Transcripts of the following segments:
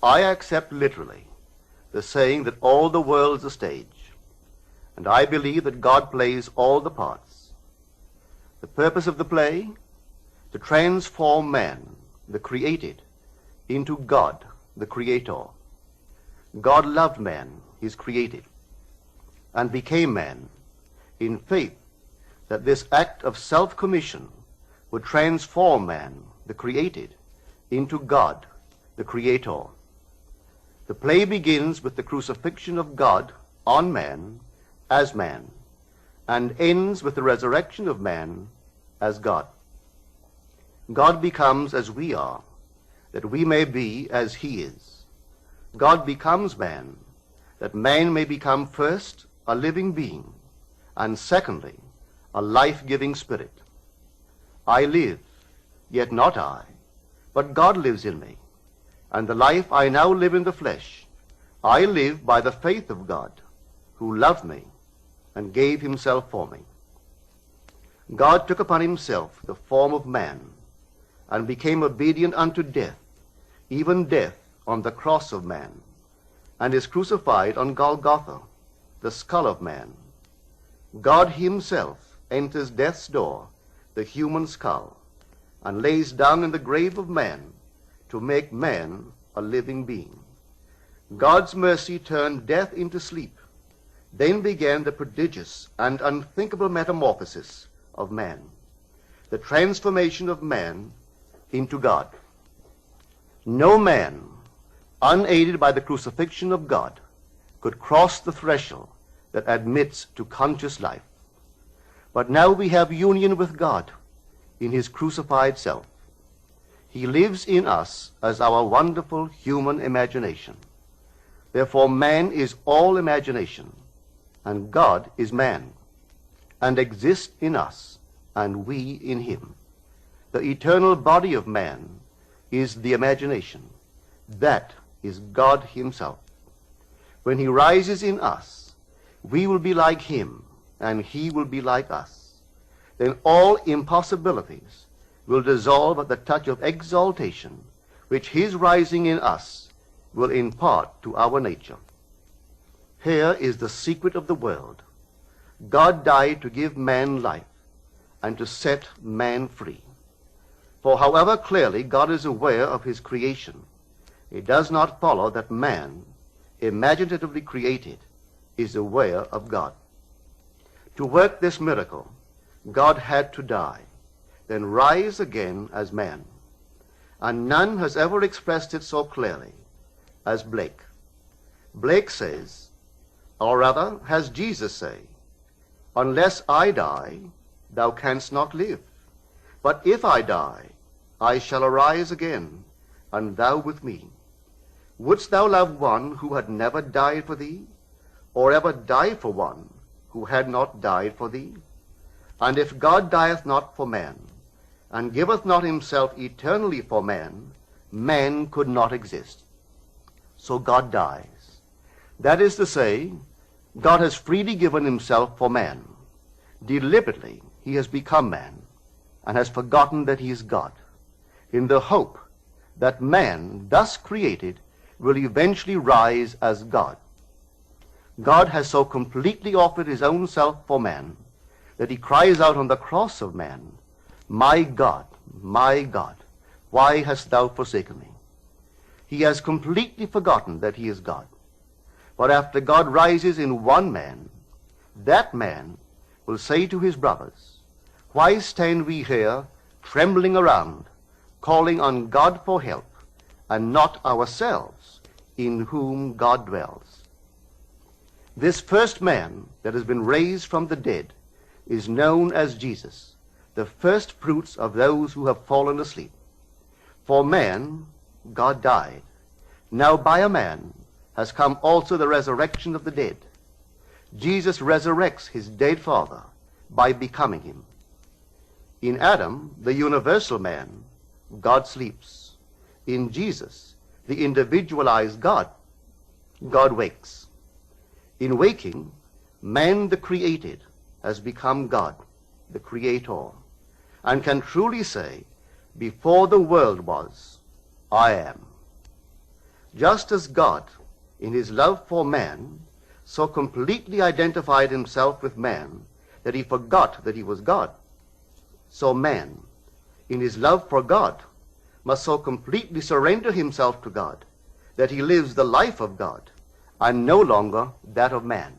I accept literally the saying that all the world's a stage, and I believe that God plays all the parts. The purpose of the play? To transform man, the created, into God, the creator. God loved man, his created, and became man in faith that this act of self-commission would transform man, the created, into God, the creator. The play begins with the crucifixion of God on man as man, and ends with the resurrection of man as God. God becomes as we are, that we may be as he is. God becomes man, that man may become first a living being, and secondly, a life-giving spirit. I live, yet not I, but God lives in me. And the life I now live in the flesh, I live by the faith of God, who loved me and gave himself for me. God took upon himself the form of man, and became obedient unto death, even death on the cross of man, and is crucified on Golgotha, the skull of man. God himself enters death's door, the human skull, and lays down in the grave of man to make man a living being. God's mercy turned death into sleep. Then began the prodigious and unthinkable metamorphosis of man, the transformation of man into God. No man, unaided by the crucifixion of God, could cross the threshold that admits to conscious life. But now we have union with God in his crucified self. He lives in us as our wonderful human imagination. Therefore man is all imagination, and God is man, and exists in us, and we in him. The eternal body of man is the imagination. That is God himself. When he rises in us, we will be like him, and he will be like us. Then all impossibilities will dissolve at the touch of exaltation, which his rising in us will impart to our nature. Here is the secret of the world. God died to give man life and to set man free. For however clearly God is aware of his creation, it does not follow that man, imaginatively created, is aware of God. To work this miracle, God had to die, then rise again as man. And none has ever expressed it so clearly as Blake. Blake says, or rather has Jesus say, "Unless I die, thou canst not live. But if I die, I shall arise again, and thou with me. Wouldst thou love one who had never died for thee, or ever die for one who had not died for thee? And if God dieth not for man, and giveth not himself eternally for man, man could not exist." So God dies. That is to say, God has freely given himself for man. Deliberately he has become man, and has forgotten that he is God, in the hope that man, thus created, will eventually rise as God. God has so completely offered his own self for man that he cries out on the cross of man, my God, why hast thou forsaken me?" He has completely forgotten that he is God. But after God rises in one man, that man will say to his brothers, "Why stand we here trembling around, calling on God for help, and not ourselves, in whom God dwells?" This first man that has been raised from the dead is known as Jesus, the first fruits of those who have fallen asleep. For man, God died. Now by a man has come also the resurrection of the dead. Jesus resurrects his dead father by becoming him. In Adam, the universal man, God sleeps. In Jesus, the individualized God, God wakes. In waking, man the created has become God, the creator, and can truly say, "Before the world was, I am." Just as God, in his love for man, so completely identified himself with man that he forgot that he was God, so man, in his love for God, must so completely surrender himself to God that he lives the life of God and no longer that of man.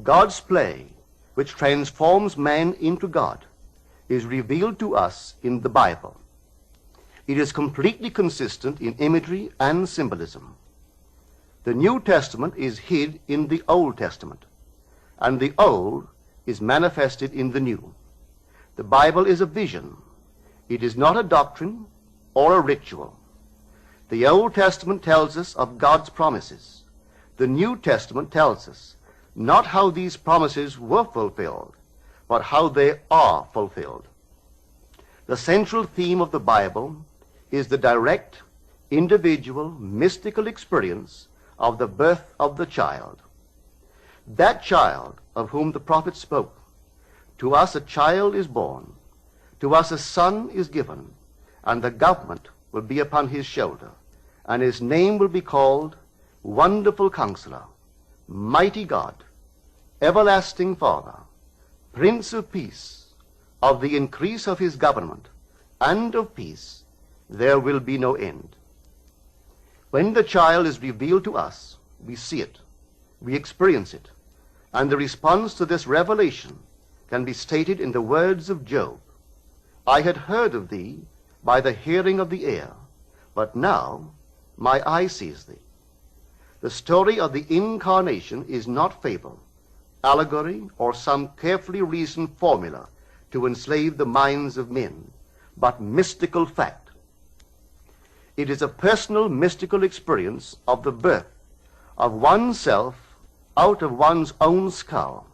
God's play, which transforms man into God, is revealed to us in the Bible. It is completely consistent in imagery and symbolism. The New Testament is hid in the Old Testament, and the Old is manifested in the New. The Bible is a vision. It is not a doctrine or a ritual. The Old Testament tells us of God's promises. The New Testament tells us not how these promises were fulfilled, but how they are fulfilled. The central theme of the Bible is the direct, individual, mystical experience of the birth of the child. That child of whom the prophet spoke. To us a child is born, to us a son is given, and the government will be upon his shoulder, and his name will be called Wonderful Counselor, Mighty God, Everlasting Father, Prince of Peace. Of the increase of his government and of peace there will be no end. When the child is revealed to us, we see it, we experience it, and the response to this revelation can be stated in the words of Job. I had heard of thee by the hearing of the ear, but now my eye sees thee. The story of the Incarnation is not fable, allegory, or some carefully reasoned formula to enslave the minds of men, but mystical fact. It is a personal mystical experience of the birth of oneself out of one's own skull,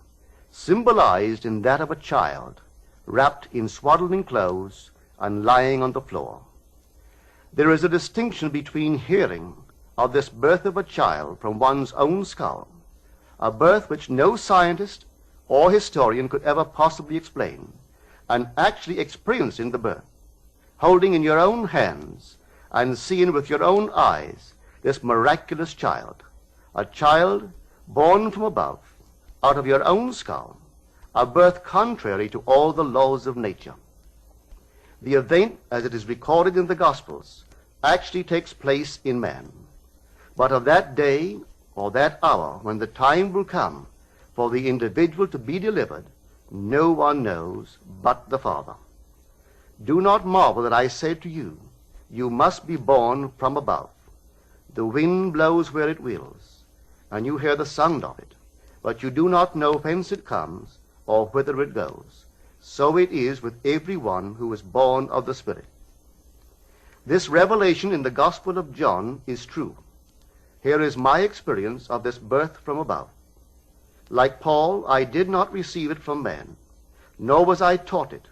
symbolized in that of a child, wrapped in swaddling clothes and lying on the floor. There is a distinction between hearing of this birth of a child from one's own skull, a birth which no scientist or historian could ever possibly explain, and actually experiencing the birth, holding in your own hands and seeing with your own eyes this miraculous child, a child born from above, out of your own skull, a birth contrary to all the laws of nature. The event, as it is recorded in the Gospels, actually takes place in man. But of that day or that hour when the time will come for the individual to be delivered, no one knows but the Father. Do not marvel that I said to you, you must be born from above. The wind blows where it wills, and you hear the sound of it, but you do not know whence it comes or whither it goes. So it is with every one who is born of the Spirit. This revelation in the Gospel of John is true. Here is my experience of this birth from above. Like Paul, I did not receive it from man, nor was I taught it,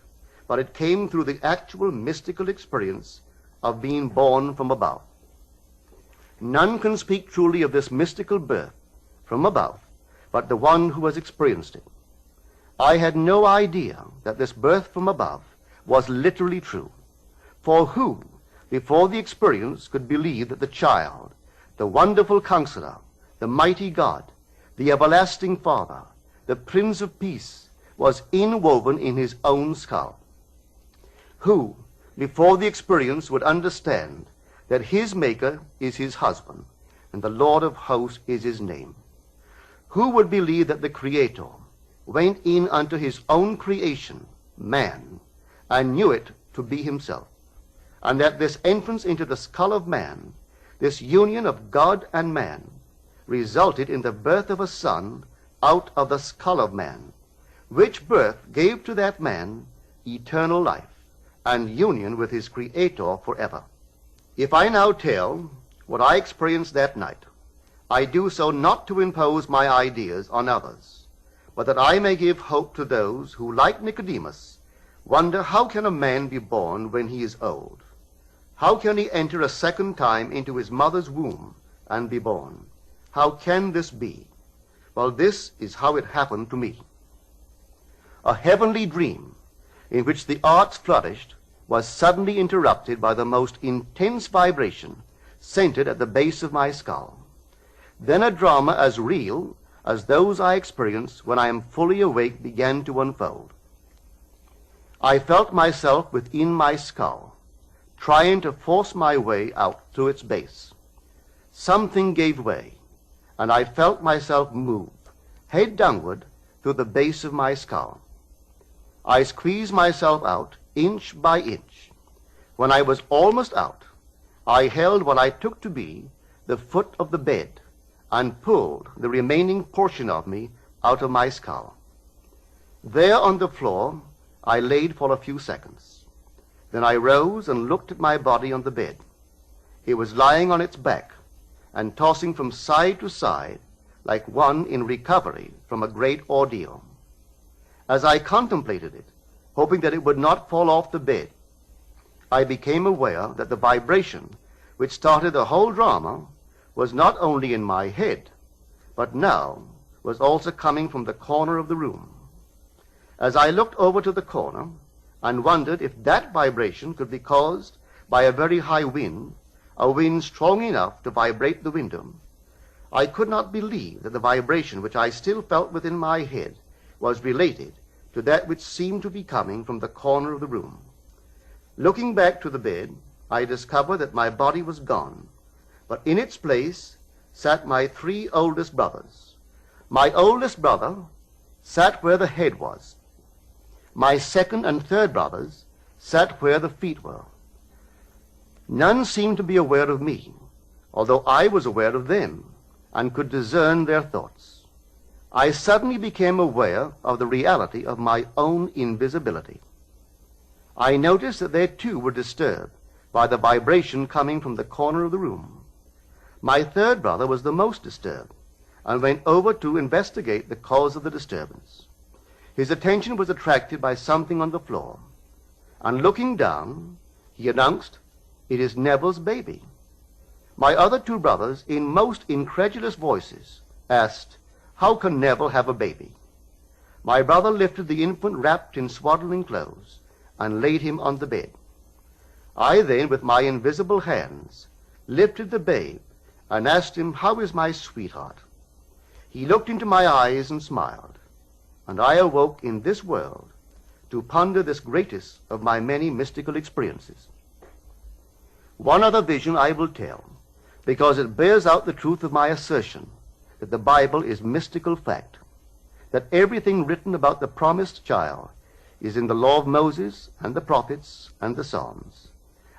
but it came through the actual mystical experience of being born from above. None can speak truly of this mystical birth from above but the one who has experienced it. I had no idea that this birth from above was literally true. For who, before the experience, could believe that the child, the Wonderful Counselor, the Mighty God, the Everlasting Father, the Prince of Peace, was inwoven in his own skull? Who, before the experience, would understand that his Maker is his husband, and the Lord of hosts is his name? Who would believe that the Creator went in unto his own creation, man, and knew it to be himself, and that this entrance into the skull of man, this union of God and man, resulted in the birth of a son out of the skull of man, which birth gave to that man eternal life and union with his Creator forever? If I now tell what I experienced that night, I do so not to impose my ideas on others, but that I may give hope to those who, like Nicodemus, wonder how can a man be born when he is old? How can he enter a second time into his mother's womb and be born? How can this be? Well, this is how it happened to me. A heavenly dream in which the arts flourished was suddenly interrupted by the most intense vibration centered at the base of my skull. Then a drama as real as those I experience when I am fully awake began to unfold. I felt myself within my skull, trying to force my way out through its base. Something gave way, and I felt myself move, head downward, through the base of my skull. I squeezed myself out, inch by inch. When I was almost out, I held what I took to be the foot of the bed and pulled the remaining portion of me out of my skull. There on the floor, I laid for a few seconds. Then I rose and looked at my body on the bed. It was lying on its back and tossing from side to side like one in recovery from a great ordeal. As I contemplated it, hoping that it would not fall off the bed, I became aware that the vibration which started the whole drama was not only in my head, but now was also coming from the corner of the room. As I looked over to the corner and wondered if that vibration could be caused by a very high wind, a wind strong enough to vibrate the window, I could not believe that the vibration which I still felt within my head was related to that which seemed to be coming from the corner of the room. Looking back to the bed, I discovered that my body was gone, but in its place sat my 3 oldest brothers. My oldest brother sat where the head was. My second and third brothers sat where the feet were. None seemed to be aware of me, although I was aware of them and could discern their thoughts. I suddenly became aware of the reality of my own invisibility. I noticed that they too were disturbed by the vibration coming from the corner of the room. My third brother was the most disturbed and went over to investigate the cause of the disturbance. His attention was attracted by something on the floor, and looking down, he announced, "It is Neville's baby." My other 2 brothers, in most incredulous voices, asked, "How can Neville have a baby?" My brother lifted the infant wrapped in swaddling clothes and laid him on the bed. I then, with my invisible hands, lifted the babe and asked him, "How is my sweetheart?" He looked into my eyes and smiled, and I awoke in this world to ponder this greatest of my many mystical experiences. One other vision I will tell, because it bears out the truth of my assertion that the Bible is mystical fact, that everything written about the promised child is in the law of Moses and the prophets and the Psalms,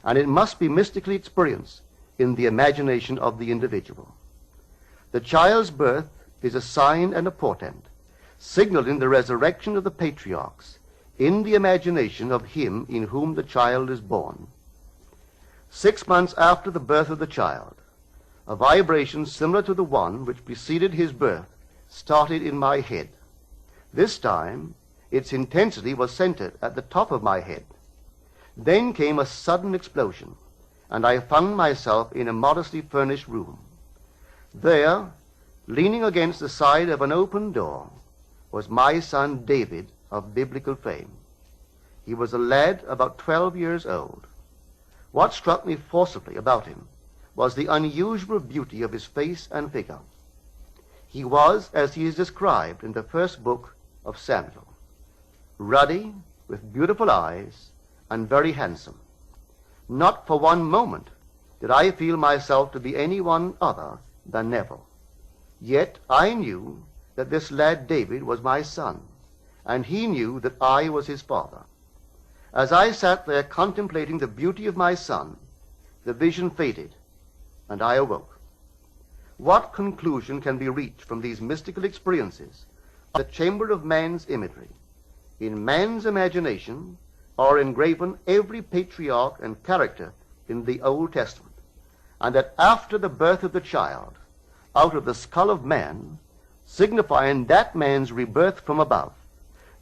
and it must be mystically experienced in the imagination of the individual. The child's birth is a sign and a portent, signaling the resurrection of the patriarchs in the imagination of him in whom the child is born. 6 months after the birth of the child, a vibration similar to the one which preceded his birth started in my head. This time, its intensity was centered at the top of my head. Then came a sudden explosion, and I found myself in a modestly furnished room. There, leaning against the side of an open door, was my son David of biblical fame. He was a lad about 12 years old. What struck me forcibly about him was the unusual beauty of his face and figure. He was, as he is described in the first book of Samuel, ruddy, with beautiful eyes, and very handsome. Not for one moment did I feel myself to be anyone other than Neville. Yet I knew that this lad David was my son, and he knew that I was his father. As I sat there contemplating the beauty of my son, the vision faded, and I awoke. What conclusion can be reached from these mystical experiences of the chamber of man's imagery? In man's imagination are engraven every patriarch and character in the Old Testament, and that after the birth of the child, out of the skull of man, signifying that man's rebirth from above,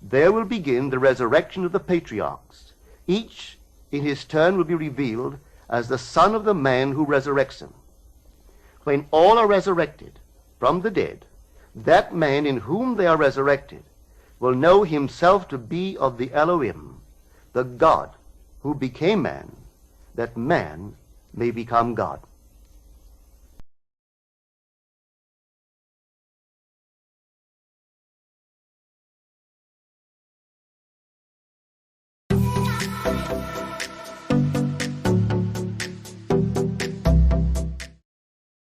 there will begin the resurrection of the patriarchs. Each in his turn will be revealed as the son of the man who resurrects him. When all are resurrected from the dead, that man in whom they are resurrected will know himself to be of the Elohim, the God who became man, that man may become God.